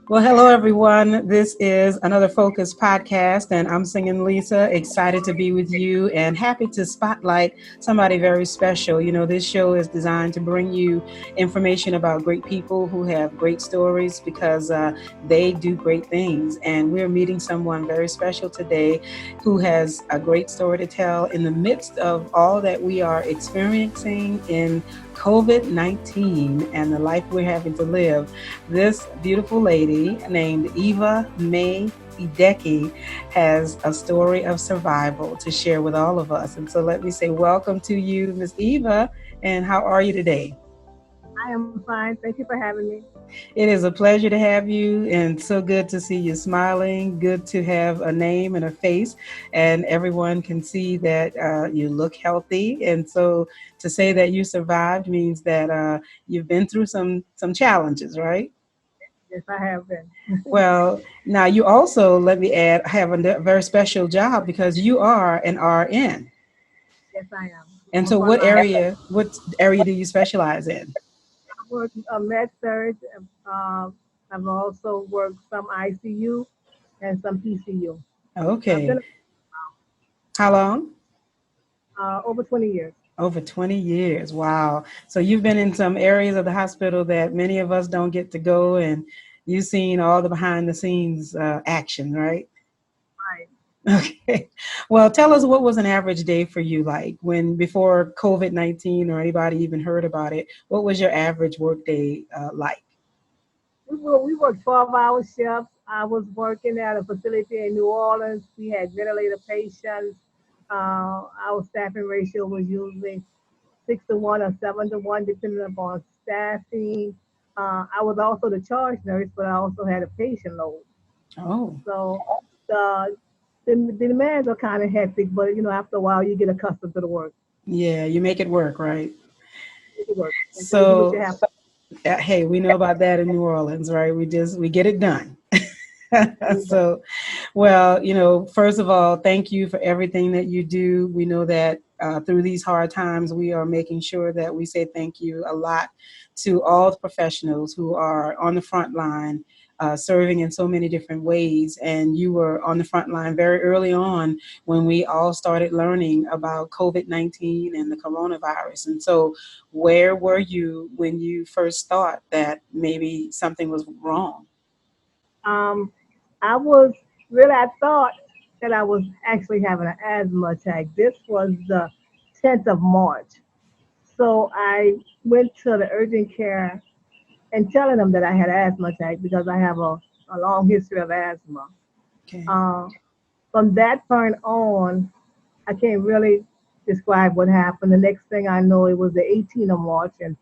Well, hello, everyone. This is another Focus podcast, and I'm singing Lisa. Excited to be with you and happy to spotlight somebody very special. You know, this show is designed to bring you information about great people who have great stories because they do great things. And we're meeting someone very special today who has a great story to tell in the midst of all that we are experiencing in COVID-19 and the life we're having to live. This beautiful lady named Eva Mae Edeki has a story of survival to share with all of us. And so let me say welcome to you, Miss Eva, and how are you today? I am fine. Thank you for having me. It is a pleasure to have you, and so good to see you smiling. Good to have a name and a face, and everyone can see that you look healthy. And so, to say that you survived means that you've been through some challenges, right? Yes, I have been. Well, now you also, let me add, have a very special job because you are an RN. Yes, I am. I'm And a so, frontline. what area do you specialize in? I work med surge. Uh, I've also worked some ICU and some PCU. I've Okay. been How long? over 20 years. Over 20 years. Wow. So you've been in some areas of the hospital that many of us don't get to go, and you've seen all the behind the scenes action, right? Right. Okay. Well, tell us, what was an average day for you like when before COVID-19 or anybody even heard about it? What was your average work day like? We worked 12-hour shifts. I was working at a facility in New Orleans. We had ventilator patients. Our staffing ratio was usually 6 to 1 or 7 to 1, depending upon staffing. I was also the charge nurse, but I also had a patient load. Oh, So the the demands are kind of hectic, but after a while you get accustomed to the work. yeah, you make it work, right? Make it work, and so you do what you So, have. hey, we know about that in New Orleans, right? We get it done. To. So, well, first of all, thank you for everything that you do. We know that through these hard times, we are making sure that we say thank you a lot to all the professionals who are on the front line, serving in so many different ways. And you were on the front line very early on when we all started learning about COVID-19 and the coronavirus. And so, where were you when you first thought that maybe something was wrong? Um, I was I thought that I was actually having an asthma attack. This was the 10th of March. So I went to the urgent care and telling them that I had asthma attack because I have a long history of asthma. Okay. Uh, from that point on, I can't really describe what happened. The next thing I know, it was the 18th of March, and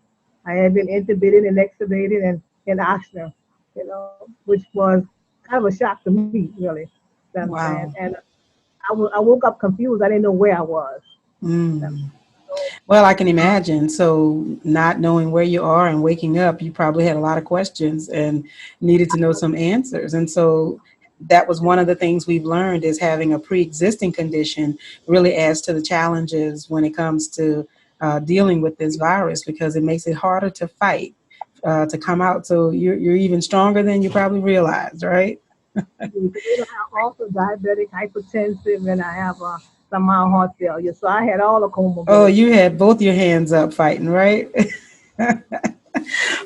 I had been intubated and extubated and in oxygen, which was kind of a shock to me, really. You understand? Wow. And I woke up confused. I didn't know where I was. Mm. So, Well, I can imagine. So, not knowing where you are and waking up, you probably had a lot of questions and needed to know some answers. And so, that was one of the things we've learned is having a pre-existing condition really adds to the challenges when it comes to dealing with this virus because it makes it harder to fight, to come out. So, you're even stronger than you probably realized, right? I'm also diabetic, hypertensive, and I have some mild heart failure. So I had all the Oh, comorbidities. you had both your hands up fighting, right?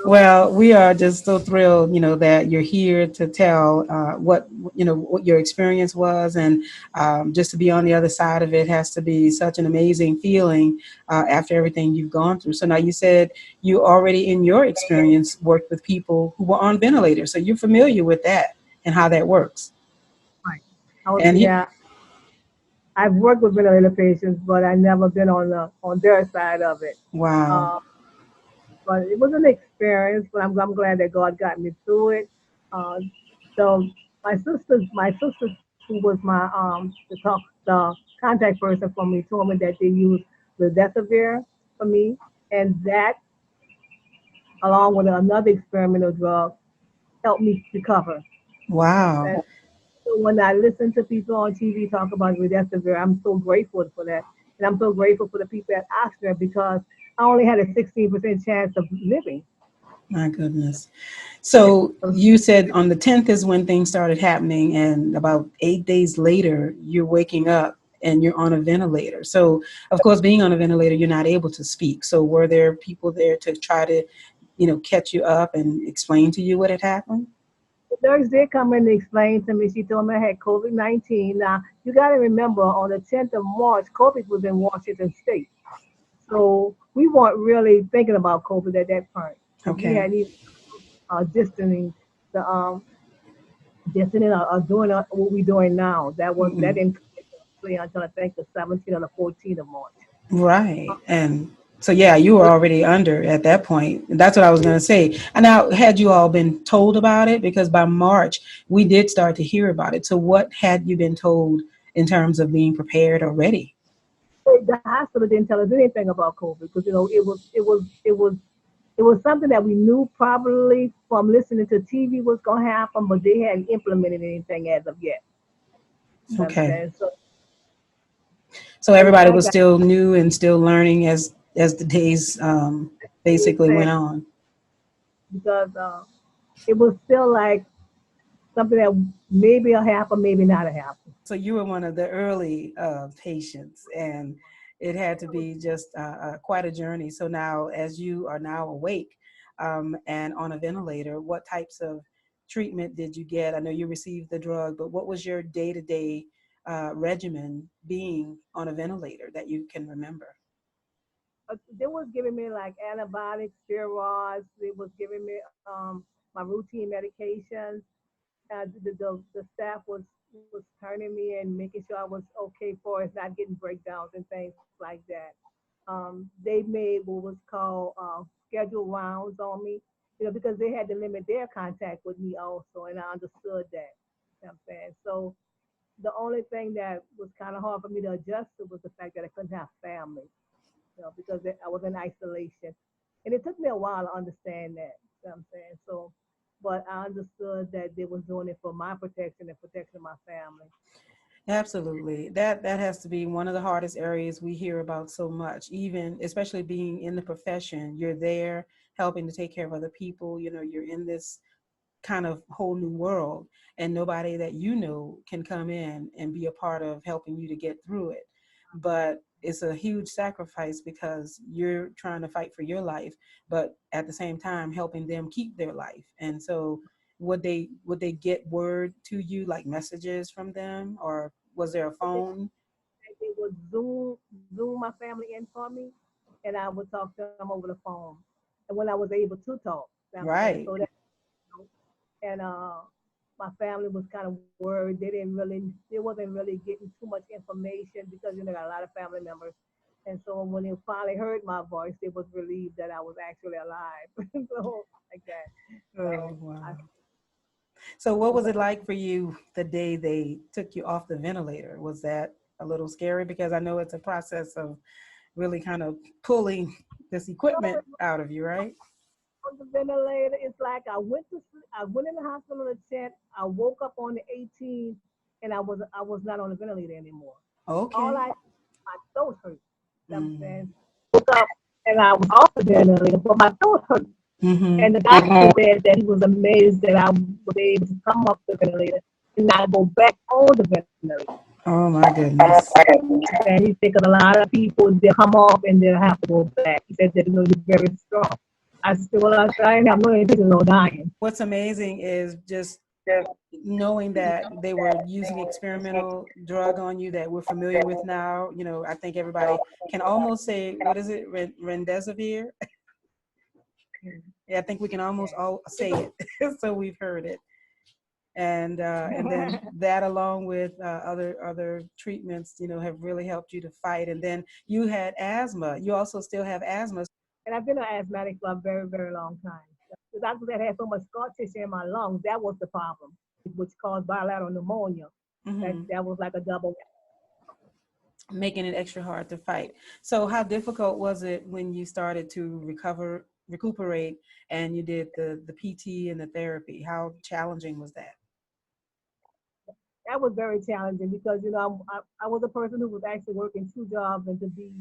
Well, we are just so thrilled, that you're here to tell what your experience was, and just to be on the other side of it has to be such an amazing feeling after everything you've gone through. So now you said you already in your experience worked with people who were on ventilators, so you're familiar with that and how that works. Right. I was, And yeah, I've worked with ventilator patients, but I never been on their side of it. wow, Uh, but it was an experience. But I'm glad that God got me through it. Uh, so my sister, who was the contact person for me, told me that they used remdesivir for me, and that, along with another experimental drug, helped me recover. wow, And so when I listen to people on TV talk about remdesivir, I'm so grateful for that. And I'm so grateful for the people at Oxford because I only had a 16% chance of living. My goodness. So So you said on the 10th is when things started happening, and about 8 days later, you're waking up and you're on a ventilator. So, of course, being on a ventilator, you're not able to speak. So, were there people there to try to, catch you up and explain to you what had happened? the nurse did come in and explain to me. She told me I had COVID-19. Now, you got to remember on the 10th of March, COVID was in Washington State. So we weren't really thinking about COVID at that point because we Okay. hadn't even distancing the distancing or doing what we're doing now. That Mm-mm. didn't come into play until I think the 17th or the 14th of March. Right. And so, yeah, you were already under at that point. That's what I was going to say. And now, had you all been told about it? Because by March, we did start to hear about it. So, what had you been told in terms of being prepared or ready? The hospital didn't tell us anything about COVID because it was something that we knew probably from listening to TV was gonna happen, but they hadn't implemented anything as of yet. You know what I'm Okay. saying? So So, I everybody I was got still new and still learning as the days basically saying went on. because it was still like something that maybe will happen, maybe not a happen. So you were one of the early patients, and it had to be just quite a journey. So now, as you are now awake and on a ventilator, what types of treatment did you get? I know you received the drug, but what was your day-to-day regimen being on a ventilator that you can remember? They was giving me like antibiotics, steroids. They was giving me my routine medications. The staff was turning me and making sure I was okay for it, not getting breakdowns and things like that. They made what was called scheduled rounds on me, because they had to limit their contact with me also, and I understood that. You know what I'm saying? So the only thing that was kind of hard for me to adjust to was the fact that I couldn't have family, because I was in isolation. And it took me a while to understand that, you know what I'm saying? So, but I understood that they was doing it for my protection and protection of my family. Absolutely. That has to be one of the hardest areas we hear about so much, even especially being in the profession. You're there helping to take care of other people. You're in this kind of whole new world, and nobody that can come in and be a part of helping you to get through it. But it's a huge sacrifice because you're trying to fight for your life, but at the same time helping them keep their life. And so would they get word to you, like messages from them, or was there a phone? They would Zoom my family in for me, and I would talk to them over the phone. And when I was able to talk, you know what I'm saying? So Right. that, and my family was kind of worried. They wasn't really getting too much information because they got a lot of family members. And so when they finally heard my voice, they was relieved that I was actually alive. So like that. Oh, So I wow. So what was was it like for you the day they took you off the ventilator? Was that a little scary? Because I know it's a process of really kind of pulling this equipment out of you, right? on the ventilator. It's like I went to sleep. I went in the hospital on the 10th. I woke up on the 18th, and I was not on the ventilator anymore. All Okay. my throat hurt. You know what I'm saying? Mm. Woke up and I was off the ventilator, but my throat hurt. Mm-hmm. And the doctor said that he was amazed that I was able to come off the ventilator and not go back on the ventilator. Oh my goodness. And he said, because a lot of people, they'll come off and they'll have to go back. He said that you're very strong. I said, well, I didn't have no intention of dying. What's amazing is just knowing that they were using experimental drug on you that we're familiar with now. I think everybody can almost say, what is it, Rendesivir? Yeah, I think we can almost all say it. So we've heard it. And then that, along with other treatments, have really helped you to fight. And then you had asthma. You also still have asthma. And I've been an asthmatic for a very, very long time. The doctor that had so much scar tissue in my lungs, that was the problem, which caused bilateral pneumonia. That Hmm. that was like a double. Making it extra hard to fight. So how difficult was it when you started to recuperate, and you did the PT and the therapy? How challenging was that? That was very challenging because I was a person who was actually working two jobs and to be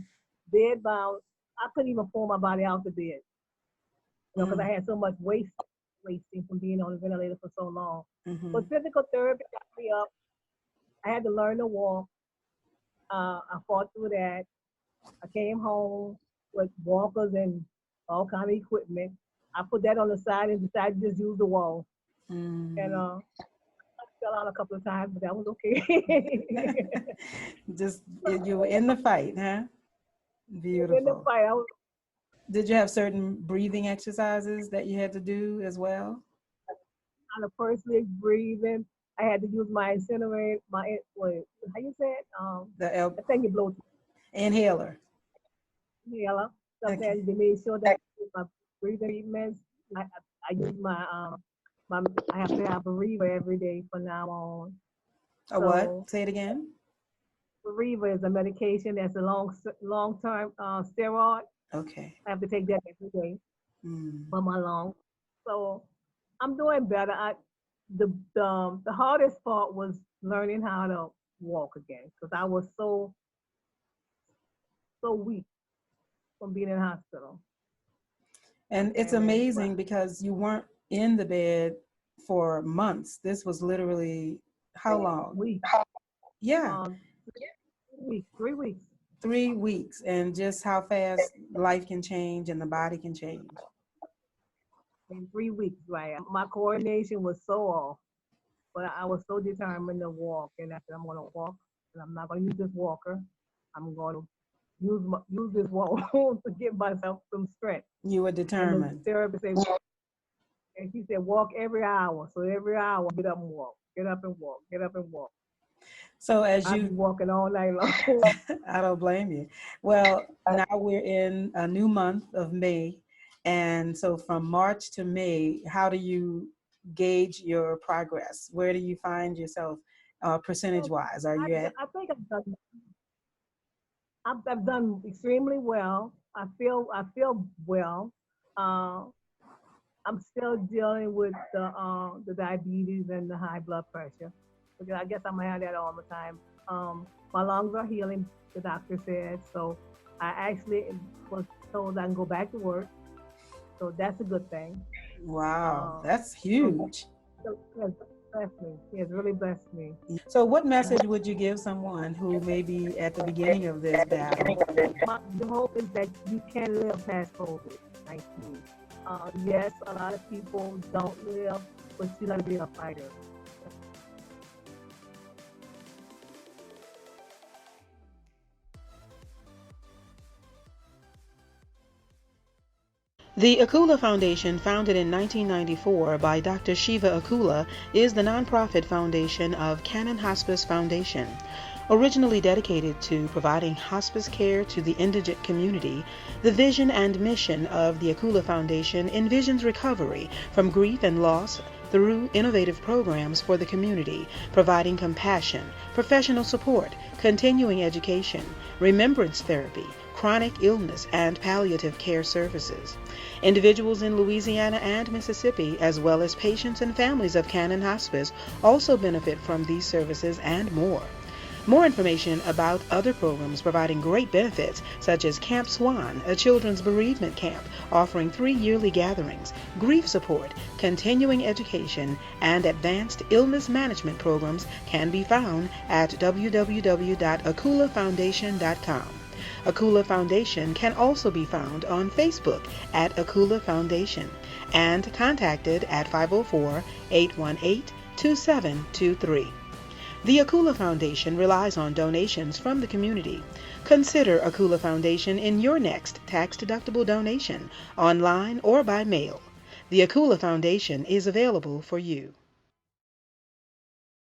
bed bound, I couldn't even pull my body out of bed. because I had so much wasting from being on the ventilator for so long. Mm-hmm. But physical therapy got me up. I had to learn to walk. I fought through that. I came home with walkers and all kind of equipment. I put that on the side and decided to just use the wall. And Mm. I fell out a couple of times, but that was okay. Just you were in the fight, huh? In the Beautiful. fight, Did you have certain breathing exercises that you had to do as well? kind of personally breathing. I had to use my incinerator, wait, how you say it? The I think you blow inhaler. inhaler. Okay. Sometimes they made sure that my breathing treatments. I, I use my I have to have a Reva every day from now on. A what? So Say it again. Reva is a medication that's a long term steroid. Okay. I have to take that every day Mm. for my lungs. So I'm doing better. The hardest part was learning how to walk again because I was so weak from being in hospital. And it's But amazing because you weren't in the bed for months. This was literally how long? weeks, Yeah, um, 3 weeks 3 weeks. And just how fast life can change and the body can change. in 3 weeks, right? My coordination was so off, but I was so determined to walk, and I said I'm going to walk, and I'm not going to use this walker. I'm going to use this wall to give myself some strength. You were And the determined. therapist said, and she said, walk every hour. So every hour, get up and walk, get up and walk, get up and walk. So as I'd be you, walking all night long. I don't blame you. Well, now we're in a new month of May. And so from March to May, how do you gauge your progress? Where do you find yourself percentage So wise? Are you at? I think I've done extremely well. I feel well. Uh, I'm still dealing with the diabetes and the high blood pressure. Because I guess I'm gonna have that all the time. My lungs are healing, the doctor said. So I actually was told I can go back to work. So that's a good thing. Wow, Uh, that's so, huge. so blessed me. He has really blessed me. So what message would you give someone who may be at the beginning of this battle? The hope is that you can live past COVID-19. Yes, a lot of people don't live, but you gotta be a fighter. The Akula Foundation, founded in 1994 by Dr. Shiva Akula, is the nonprofit foundation of Canon Hospice Foundation. Originally dedicated to providing hospice care to the indigent community, the vision and mission of the Akula Foundation envisions recovery from grief and loss through innovative programs for the community, providing compassion, professional support, continuing education, remembrance therapy, chronic illness, and palliative care services. Individuals in Louisiana and Mississippi, as well as patients and families of Canon Hospice, also benefit from these services and more. More information about other programs providing great benefits, such as Camp Swan, a children's bereavement camp offering 3 yearly gatherings, grief support, continuing education, and advanced illness management programs, can be found at www.akulafoundation.com. Akula Foundation can also be found on Facebook at Akula Foundation and contacted at 504-818-2723. The Akula Foundation relies on donations from the community. Consider Akula Foundation in your next tax-deductible donation, online or by mail. The Akula Foundation is available for you.